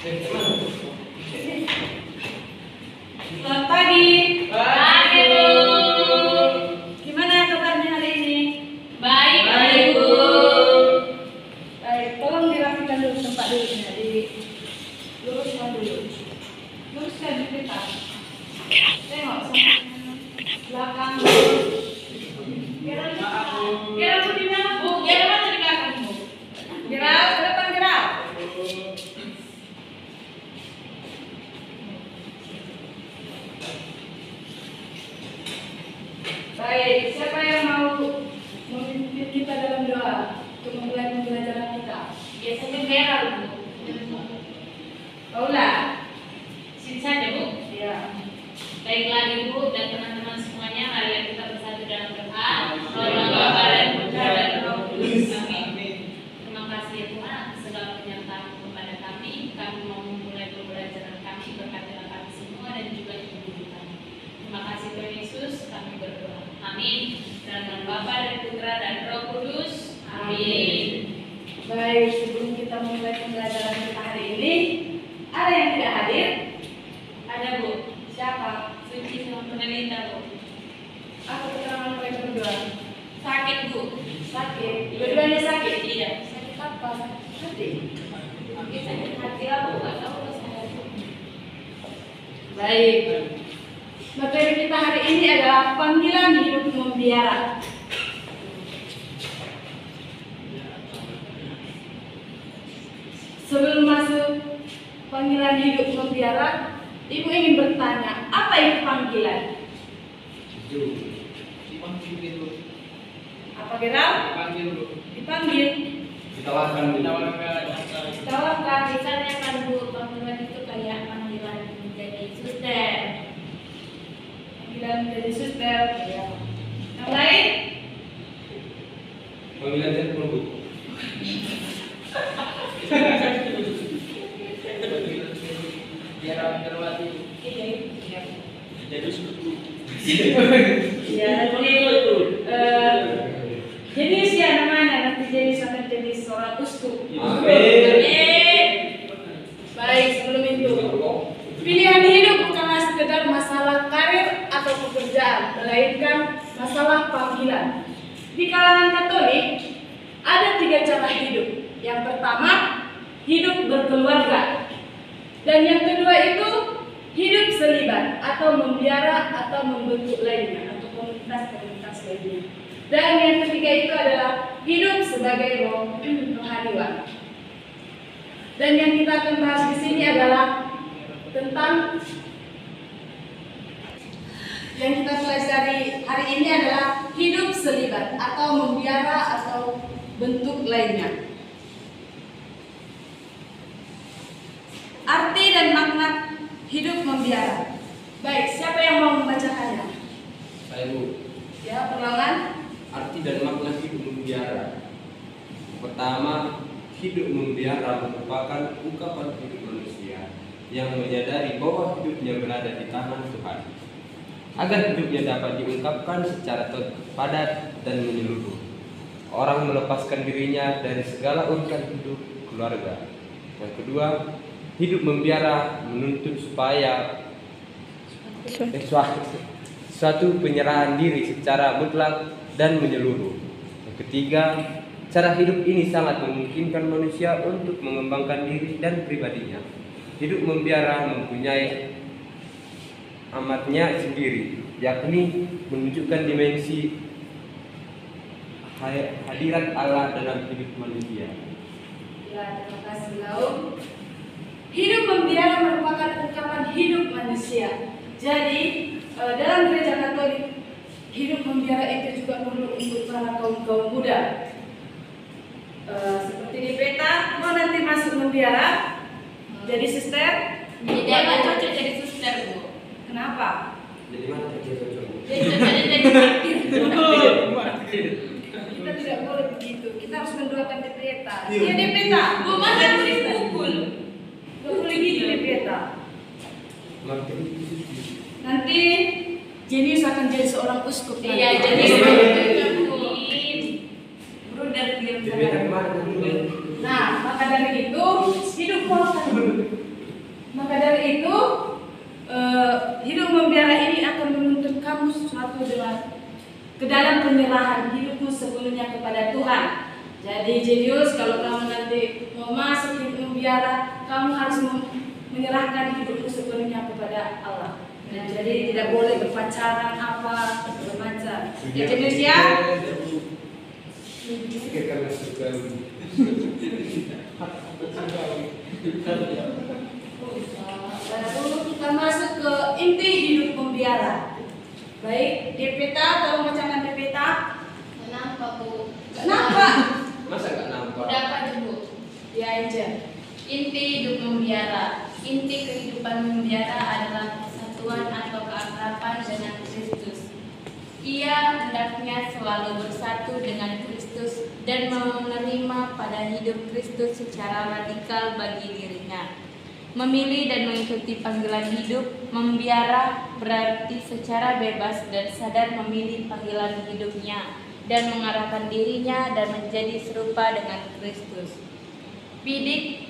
Selamat pagi. Pagi, Bu. Gimana kabarnya hari ini? Baik, baik, Bu. Baik, tolong dirapikan dulu tempat duduknya. Luruskan dulu. Luruskan di peta. Tengok sampai belakang. Gerak Bu di mana, Bu? Gerak mana di belakang, Bu? Gerak, ke depan gerak. Baik, siapa yang mau memimpin kita dalam doa untuk memulai pembelajaran kita? Biasanya merah, Bu. Paula. Sini saja, Bu. Ya. Baiklah, Ibu dan teman-teman semuanya, mari kita bersatu dalam doa. Dalam Bapa dan Putra dan Roh Kudus. Amin. Terima kasih ya Tuhan atas segala penyertaan kepada kami. Kami mau memulai pembelajaran kami, berkatilah kami semua dan juga ibu-ibu kami. Terima kasih Tuhan Yesus, kami berdoa. Amin. Dalam nama Bapa dan Putra dan Roh Kudus. Amin. Baik, sebelum kita mulai pembelajaran kita hari ini, ada yang tidak hadir? Ada, Bu. Siapa? Suci sama penderita, Bu. Aku keterangan mereka berdua. Sakit, Bu. Sakit. Dua-duanya sakit. Iya. Sakit apa? Hati. Mungkin sakit hati lah, Bu. Gak tahu lah saya. Baik. Materi kita hari ini adalah panggilan hidup membiara. Sebelum masuk panggilan hidup membiara, Ibu ingin bertanya, apa itu panggilan? Apa gerak? Dipanggil. Ditawarkan. Tawarkan. Misalnya kan Bu, panggilan itu kayak panggilan menjadi suster. Panggilan menjadi suster. Ya. Yang lain? Panggilan saya perlu. Jadi suku. Ya, nanti jenis ya namanya, nanti jenis akan jadi seorang uskup. Amin. Baik, sebelum itu, pilihan hidup bukanlah sekedar masalah karir atau pekerjaan, melainkan masalah panggilan. Di kalangan Katolik ada 3 cara hidup. Yang pertama, hidup berkeluarga, dan yang kedua itu hidup selibat atau membiara atau membentuk lainnya atau komunitas-komunitas lainnya. Dan yang ketiga itu adalah hidup sebagai rohaniwan. Dan yang kita akan bahas di sini adalah tentang yang kita pelajari hari ini adalah hidup selibat atau membiara atau bentuk lainnya. Arti dan makna hidup membiara. Baik, siapa yang mau membacakannya? Saya Bu. Ya, perlahan. Arti dan makna hidup membiara. Pertama, hidup membiara merupakan ungkapan hidup manusia yang menyadari bahwa hidupnya berada di tangan Tuhan, agar hidupnya dapat diungkapkan secara padat dan menyeluruh. Orang melepaskan dirinya dari segala urusan hidup keluarga. Yang kedua, hidup membiara menuntut supaya suatu penyerahan diri secara mutlak dan menyeluruh. Yang ketiga, cara hidup ini sangat memungkinkan manusia untuk mengembangkan diri dan pribadinya. Hidup membiara mempunyai amatnya sendiri, yakni menunjukkan dimensi hadirat Allah dalam hidup manusia. Ya, terima kasih Lau. Hidup membiara merupakan ungkapan hidup manusia. Jadi dalam gereja Katolik, hidup membiara itu juga perlu untuk para kaum muda. Seperti di peta, mau nanti masuk membiara, jadi suster. Jadi agak cocok jadi suster, Bu. Kenapa? Jadi mana dia cocok? Jadi cocoknya jadi martir. Kita tidak boleh begitu. Kita harus mendoakan di peta. Iya. Dia di peta. Bu, masa aku dipukul? Gak boleh gitu di peta. Nanti Jenius akan jadi seorang uskup. Iya, nanti. jadi amin. Bruder diam Jadi saja. mana? Nah, maka dari itu hidup Maka dari itu hidup membiara ini akan menuntut kamu suatu ke dalam penyerahan hidupmu sepenuhnya kepada Tuhan. Jadi jenius, kalau kamu nanti mau masuk hidup membiara, kamu harus menyerahkan hidupmu sepenuhnya kepada Allah. Nah, jadi tidak boleh berpacaran apa macam. Ya jenius ya. Lalu kita masuk ke inti hidup membiara. Baik, DPTA, tolong bacakan DPTA. Kenapa Bu? Kenapa? Masa nggak nampak? Dapat Bu. Ya aja. Inti hidup membiara. Inti kehidupan membiara adalah persatuan atau keakraban dengan Kristus. Ia hendaknya selalu bersatu dengan Kristus dan menerima pada hidup Kristus secara radikal bagi dirinya. Memilih dan mengikuti panggilan hidup membiara berarti secara bebas dan sadar memilih panggilan hidupnya dan mengarahkan dirinya dan menjadi serupa dengan Kristus. Bidik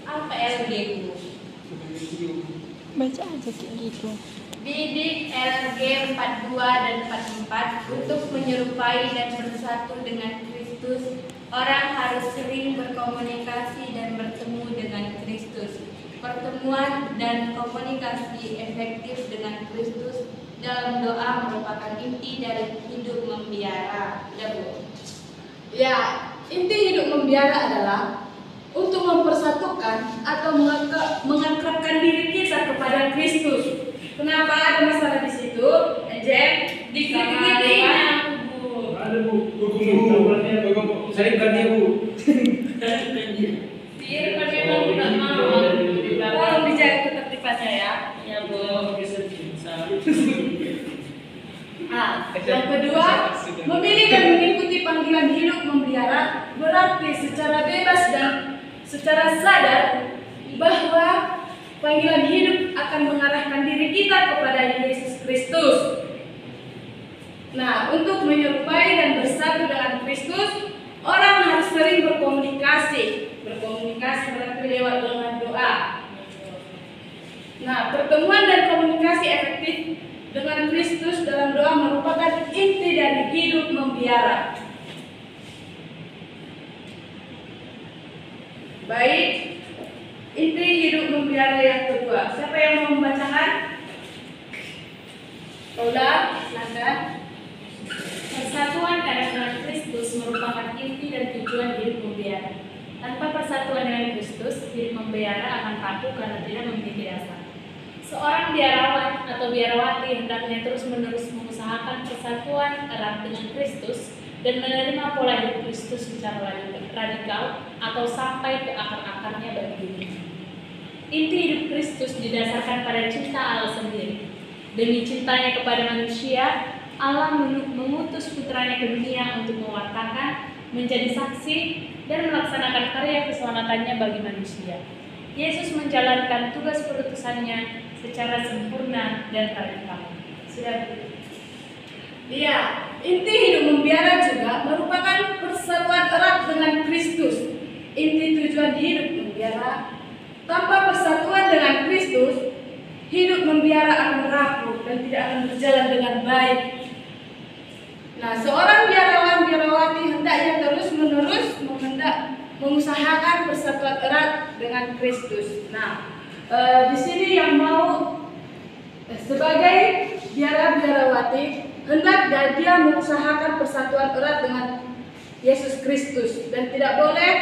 apa LG Bu? Baca aja kayak gitu. Bidik LG 42 dan 44 untuk menyerupai dan bersatu dengan Kristus. Orang harus sering berkomunikasi dan bertemu dengan Kristus. Pertemuan dan komunikasi efektif dengan Kristus dalam doa merupakan inti dari hidup membiara. Ya Bu. Ya, inti hidup membiara adalah untuk mempersatukan atau mengakrabkan diri kita kepada Kristus. Kenapa ada masalah di situ? Jen, dikit-dikitnya. Ada Bu, hukum saya bukan dia Bu. Dia memang tidak mau. Tolong dijaga ketertibannya ya. Ya Bu. Yang kedua, memilih dan mengikuti panggilan hidup membiara berarti secara bebas dan secara sadar bahwa panggilan hidup akan mengarahkan diri kita kepada Yesus Kristus. Nah, untuk menyerupai dan bersatu dengan Kristus, orang harus sering berkomunikasi. Berkomunikasi berarti lewat dengan doa. Nah, pertemuan dan komunikasi efektif dengan Kristus dalam doa merupakan inti dari hidup membiara. Baik, inti hidup membiara yang kedua. Siapa yang mau membacakan? Paula, silakan. Persatuan dengan Kristus merupakan inti dan tujuan hidup membiara. Tanpa persatuan dengan Kristus, hidup membiara akan rapuh karena tidak memiliki dasar. Seorang biarawan atau biarawati hendaknya terus-menerus mengusahakan persatuan erat dengan Kristus dan menerima pola hidup Kristus secara radikal atau sampai ke akar-akarnya bagi dirinya. Inti hidup Kristus didasarkan pada cinta Allah sendiri. Demi cintanya kepada manusia, Allah mengutus putranya ke dunia untuk mewartakan, menjadi saksi, dan melaksanakan karya keselamatannya bagi manusia. Yesus menjalankan tugas perutusannya secara sempurna dan radikal. Sudah. Iya, inti hidup membiara juga merupakan persatuan erat dengan Kristus. Inti tujuan hidup membiara. Tanpa persatuan dengan Kristus, hidup membiara akan rapuh dan tidak akan berjalan dengan baik. Nah, seorang biarawati hendaknya terus-menerus mengusahakan persatuan erat dengan Kristus. Nah, di sini yang mau sebagai biarawati hendaknya dia mengusahakan persatuan erat dengan Yesus Kristus dan tidak boleh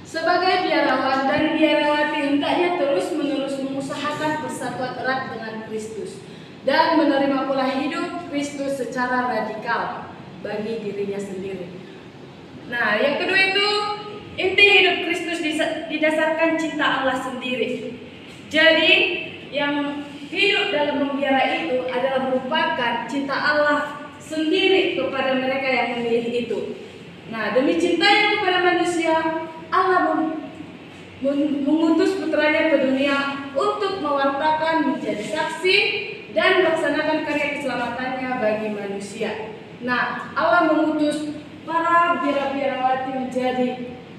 sebagai biarawan dan biarawati hendaknya terus-menerus mengusahakan persatuan erat dengan Kristus dan menerima pola hidup Kristus secara radikal bagi dirinya sendiri. Nah, yang kedua itu inti hidup Kristus didasarkan cinta Allah sendiri. Jadi, yang hidup dalam membiara itu adalah merupakan cinta Allah sendiri kepada mereka yang memilih itu. Nah, demi cintanya kepada manusia, Allah mengutus putranya ke dunia untuk mewartakan, menjadi saksi, dan melaksanakan karya keselamatannya bagi manusia. Nah, Allah mengutus para biara-biarawati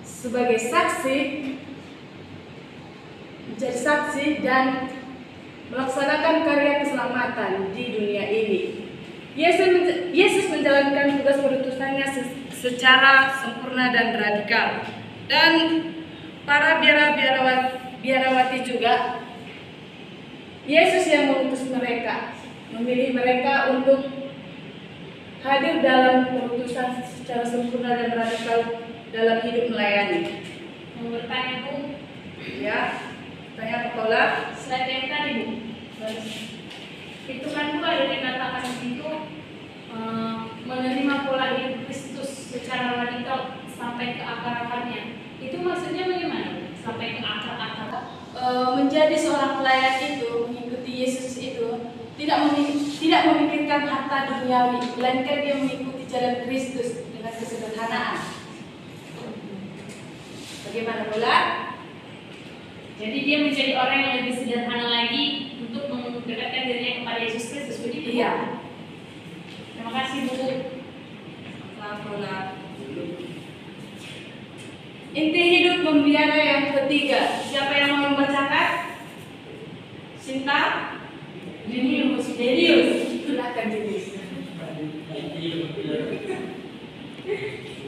sebagai saksi dan melaksanakan karya keselamatan di dunia ini. Yesus menjalankan tugas perutusannya secara sempurna dan radikal. Dan para biarawati juga, Yesus yang mengutus mereka, memilih mereka untuk hadir dalam perutusan secara sempurna dan radikal dalam hidup melayani. Mau bertanya, Bu? Ya, tanya apa Paula? Slide yang tadi, Bu. Itu kan Bu ada dikatakan di situ menerima pola hidup Kristus secara radikal sampai ke akar-akarnya. Itu maksudnya bagaimana? Sampai ke akar-akar? Menjadi seorang pelayan itu, mengikuti Yesus itu tidak memikirkan harta duniawi, melainkan dia mengikuti jalan Kristus dengan kesederhanaan. Bagaimana pula? Jadi dia menjadi orang yang lebih sederhana lagi untuk mendekatkan dirinya kepada Yesus Kristus, begitu? Iya. Terima kasih, Bu. Selamat pula. Inti hidup membiara yang ketiga. Siapa yang mau membacakan? Sinta? Denius. Silakan Denius.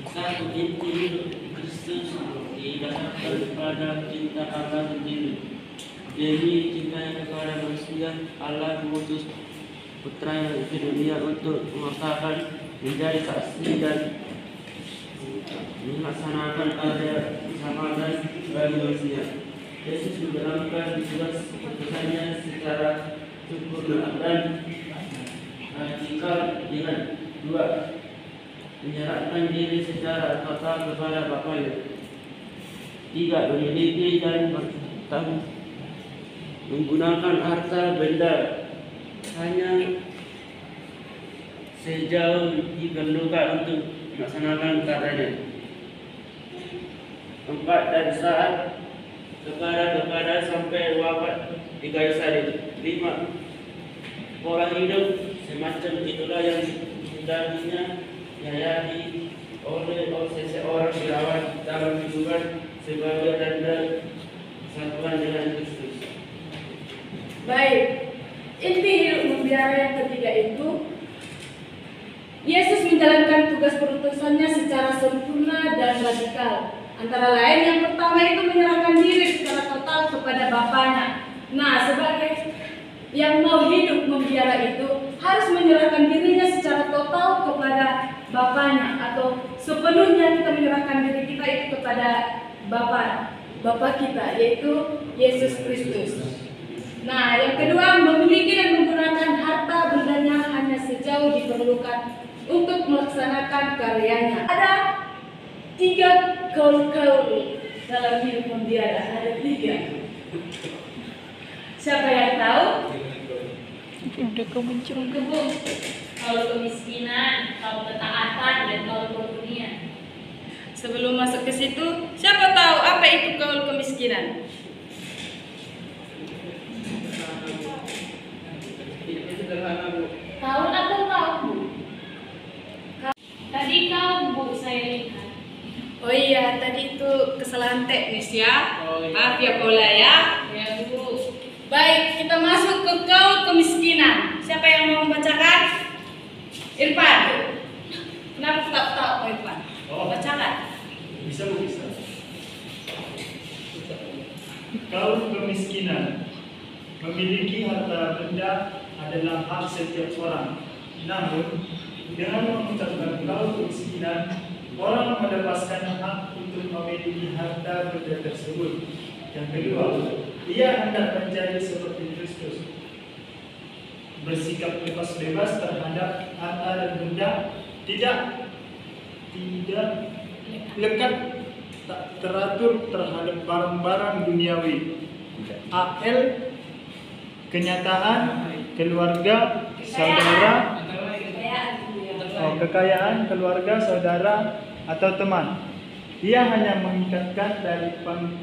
Satu inti hidup Kristus didasarkan pada cinta Allah sendiri. Jadi cintanya kepada manusia, Allah mengutus putranya ke dunia untuk mengatakan menjadi saksi dan melaksanakan karya keselamatan bagi manusia. Yesus menjalankan tugas perutusannya secara sempurna dan radikal dengan dua, menyerahkan diri secara total kepada Bapaknya. Tiga, memiliki dan menggunakan harta benda hanya sejauh diperlukan untuk melaksanakan karyanya. Empat, dan saat kepada sampai wafat di kayu salib. 5, pola hidup semacam itulah yang sebenarnya dihayati oleh seseorang dirawat dalam kehidupan sebagai tanda kesatuan dengan Kristus. Baik, inti hidup membiara yang ketiga itu, Yesus menjalankan tugas perutusannya secara sempurna dan radikal. Antara lain yang pertama itu menyerahkan diri secara total kepada Bapaknya. Nah, sebagai yang mau hidup membiara itu harus menyerahkan dirinya secara total kepada Bapaknya, atau sepenuhnya kita menyerahkan diri kita itu kepada Bapa kita, yaitu Yesus Kristus. Nah, yang kedua, memiliki dan menggunakan harta bendanya hanya sejauh diperlukan untuk melaksanakan karyanya. Ada 3 kaul-kaul dalam hidup membiara, ada 3. Siapa yang tahu? Kebun, kalau kemiskinan, kalau ketaatan, dan kalau kerugian. Sebelum masuk ke situ, siapa tahu apa itu kaul kemiskinan? Tahu atau tahu, Bu? Tadi kaum, Bu, saya lihat. Oh iya, tadi itu kesalahan teknis ya. Oh, iya. Maaf ya Paula ya. Ya, Bu. Baik, kita masuk ke kaul kemiskinan. Siapa yang mau membacakan? Irfan. Kenapa tak tahu Irfan? Bacakan. Bisa. Kaum kemiskinan. Memiliki harta benda adalah hak setiap orang. Namun, dengan mengucapkan kaum kemiskinan, orang melepaskan hak untuk memiliki harta benda tersebut. Yang kedua, ia hendak menjadi seperti Kristus, bersikap bebas terhadap harta dan benda, tidak lekat, tak teratur terhadap barang-barang duniawi. AL, kenyataan, keluarga, saudara, kekayaan, keluarga, saudara, atau teman. Ia hanya mengikatkan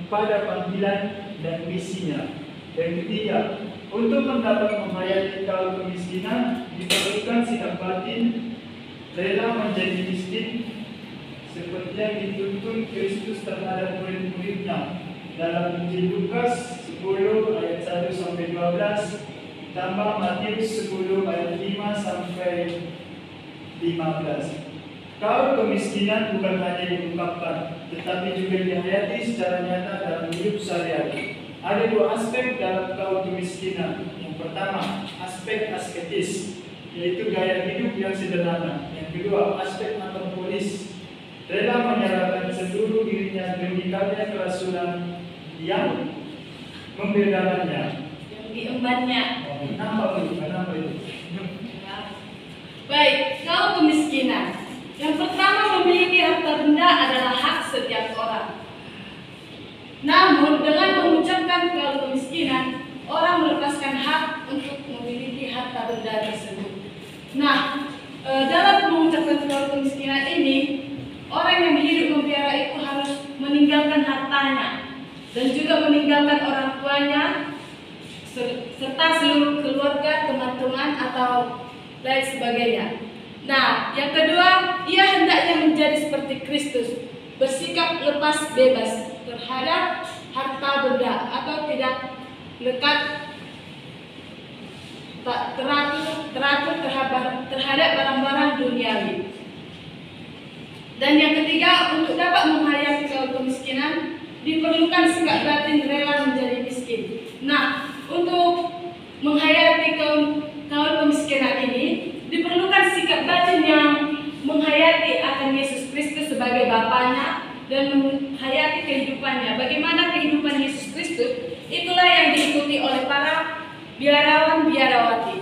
pada panggilan dan misinya. Dan ketiga, Untuk mendapat menghayati kaum kemiskinan, diperlukan sikap batin rela menjadi miskin seperti yang dituntun Kristus terhadap murid-muridnya dalam Injil Lukas 10 ayat 1 sampai 12 tambah Matius 10 ayat 5 sampai 15. Kaum kemiskinan bukan hanya diungkapkan, tetapi juga dihayati secara nyata dalam hidup sehari-hari. Ada dua aspek dalam kaum kemiskinan. Yang pertama, aspek asketis, yaitu gaya hidup yang sederhana. Yang kedua, aspek antropolis, rela menyerahkan seluruh dirinya demi karya kerasulan yang membedakannya, yang diembannya. Kenapa itu? Baik, kaum kemiskinan. Yang pertama, memiliki harta benda adalah hak setiap orang. Namun, dengan mengucapkan kaum kemiskinan, orang melepaskan hak untuk memiliki harta benda tersebut. Nah, dalam mengucapkan kaum kemiskinan ini, orang yang hidup membiara itu harus meninggalkan hartanya dan juga meninggalkan orang tuanya serta seluruh keluarga, teman-teman atau lain sebagainya. Nah, yang kedua, ia hendaknya menjadi seperti Kristus, bersikap lepas bebas terhadap harta benda atau tidak lekat teratur terhadap barang-barang duniawi. Dan yang ketiga, untuk dapat menghayati kaum kemiskinan diperlukan sikap batin rela menjadi miskin. Nah, untuk menghayati kaum kemiskinan ini diperlukan sikap batin yang menghayati akan Yesus Kristus sebagai Bapanya dan menghayati kehidupannya. Bagaimana kehidupan Yesus Kristus? Itulah yang diikuti oleh para biarawan-biarawati.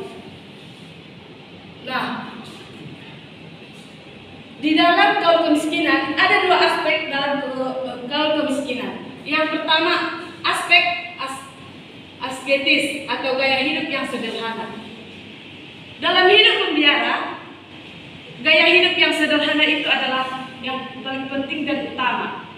Nah, di dalam kaum kemiskinan ada dua aspek dalam kaum kemiskinan. Yang pertama, aspek asketis atau gaya hidup yang sederhana. Dalam hidup membiara, gaya hidup yang sederhana itu adalah yang paling penting dan utama.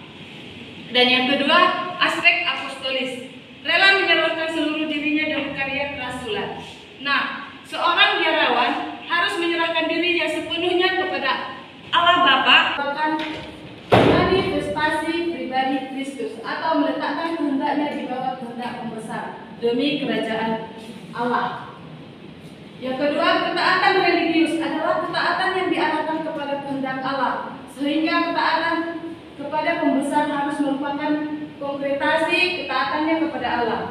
Dan yang kedua, aspek apostolis, rela menyerahkan seluruh dirinya dalam karya kerasulan. Nah, seorang biarawan harus menyerahkan dirinya sepenuhnya kepada Allah Bapa, bahkan manifestasi pribadi Kristus atau meletakkan kehendaknya di bawah kehendak pembesar demi kerajaan Allah. Yang kedua, ketaatan religius adalah ketaatan yang diarahkan kepada kehendak Allah, sehingga ketaatan kepada pembesar harus merupakan konkretasi ketaatannya kepada Allah.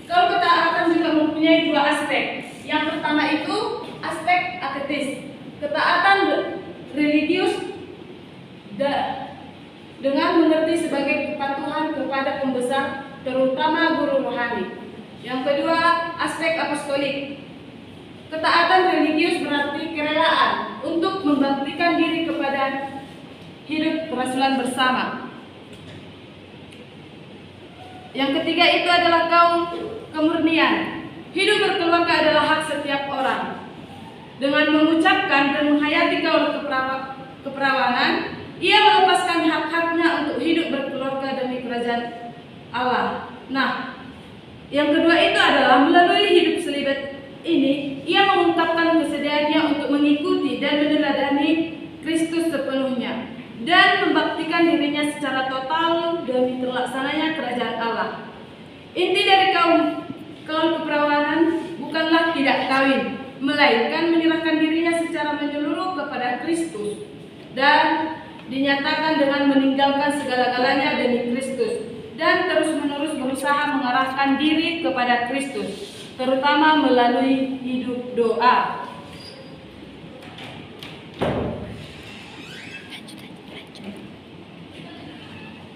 Kalau ketaatan juga mempunyai dua aspek. Yang pertama itu aspek asketis, ketaatan religius dengan mengerti sebagai kepatuhan kepada pembesar, terutama guru rohani. Yang kedua, aspek apostolik. Ketaatan religius berarti kerelaan untuk membaktikan diri kepada hidup kerasulan bersama. Yang ketiga itu adalah kaum kemurnian. Hidup berkeluarga adalah hak setiap orang. Dengan mengucapkan dan menghayati kaum keperawanan, ia melepaskan hak-haknya untuk hidup berkeluarga demi kerajaan Allah. Nah, yang kedua itu adalah melalui hidup selibat ini, ia mengungkapkan kesediaannya untuk mengikuti dan meneladani Kristus sepenuhnya dan membaktikan dirinya secara total demi terlaksananya kerajaan Allah. Inti dari kaum keperawanan bukanlah tidak kawin, melainkan menyerahkan dirinya secara menyeluruh kepada Kristus dan dinyatakan dengan meninggalkan segala-galanya demi Kristus dan terus-menerus berusaha mengarahkan diri kepada Kristus, terutama melalui hidup doa.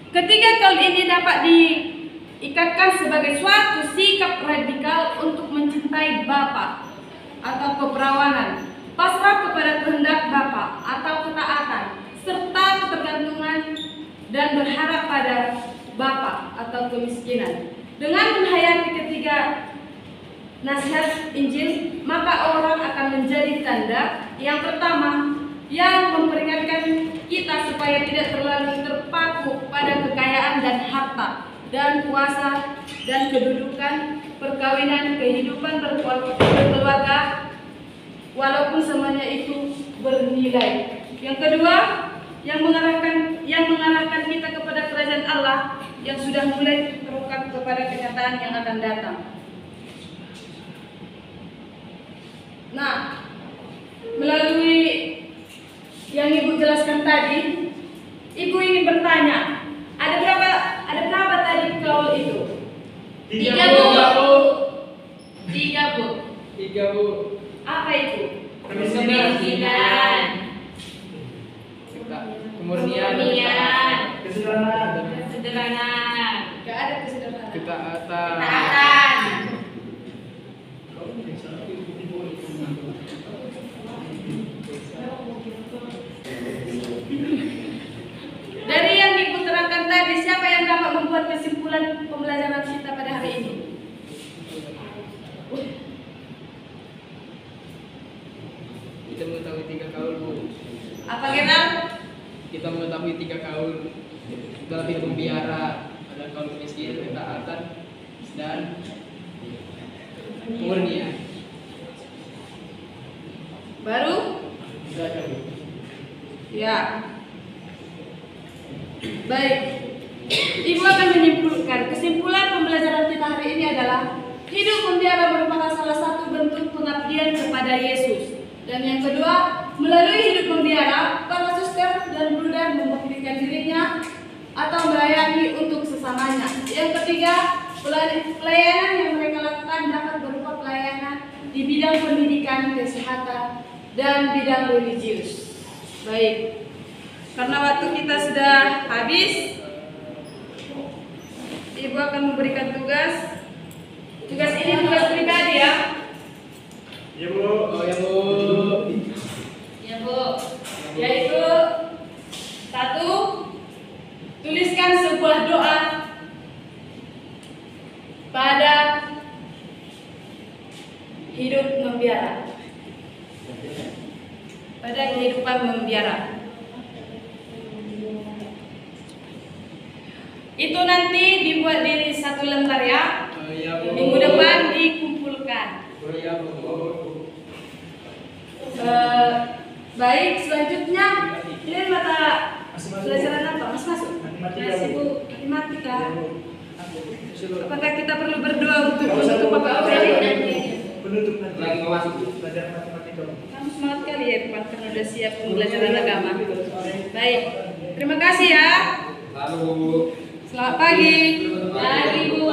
Ketiga kaul ini dapat diikatkan sebagai suatu sikap radikal untuk mencintai Bapa atau keperawanan, pasrah kepada kehendak Bapa atau ketaatan, serta ketergantungan dan berharap pada Bapa atau kemiskinan. Dengan menghayati ketiga nasihat Injil, maka orang akan menjadi tanda yang pertama yang memperingatkan kita supaya tidak terlalu terpaku pada kekayaan dan harta, dan kuasa dan kedudukan, perkawinan, kehidupan berkeluarga, walaupun semuanya itu bernilai. Yang kedua, yang mengarahkan kita kepada kerajaan Allah yang sudah mulai terungkap kepada kenyataan yang akan datang. Nah, melalui yang Ibu jelaskan tadi, Ibu ingin bertanya, ada berapa tadi kaul itu? 3, Bu. 3, Bu. Apa itu? Kemiskinan, Kemurnian, kesederhanaan, Gak ada kesederhanaan. ketaatan, ketaatan. Dari yang Ibu terangkan tadi, siapa yang dapat membuat kesimpulan pembelajaran kita pada hari ini? Kita mengetahui 3 kaul, Bu. Apa kita? Kita mengetahui 3 kaul. Kita tidak membiara. Ada kaul miskin, ketaatan, dan kemurnian. Baru? Itu aja, Bu. Ya. Baik. Ibu akan menyimpulkan kesimpulan pembelajaran kita hari ini adalah hidup membiara merupakan salah satu bentuk pengabdian kepada Yesus. Dan yang kedua, melalui hidup membiara, para suster dan bruder membuktikan dirinya atau melayani untuk sesamanya. Yang ketiga, pelayanan yang mereka lakukan dapat berupa pelayanan di bidang pendidikan, kesehatan, dan bidang religius. Baik, karena waktu kita sudah habis, Ibu akan memberikan tugas. Tugas ini tugas pribadi ya. Ya, Bu. Oh ya, Bu. Ya, Bu. Yaitu 1, tuliskan sebuah doa pada hidup membiara, pada kehidupan membiara. Itu nanti dibuat di 1 lembar ya. Oh ya, Bu. Minggu depan dikumpulkan. Oh ya, Bu. Baik, selanjutnya ini mata pelajaran apa? Mas masuk? Matematika, Mas, Bu. Ibu, matematika. Apakah kita perlu berdoa untuk Bapak Aureli? Penutup nanti. Lagi mau masuk. Pelajaran matematika, Bu. Kamu semangat kali ya, Pak, karena udah siap pembelajaran agama. Baik, terima kasih ya. Lalu Selamat pagi. Pagi, Bu.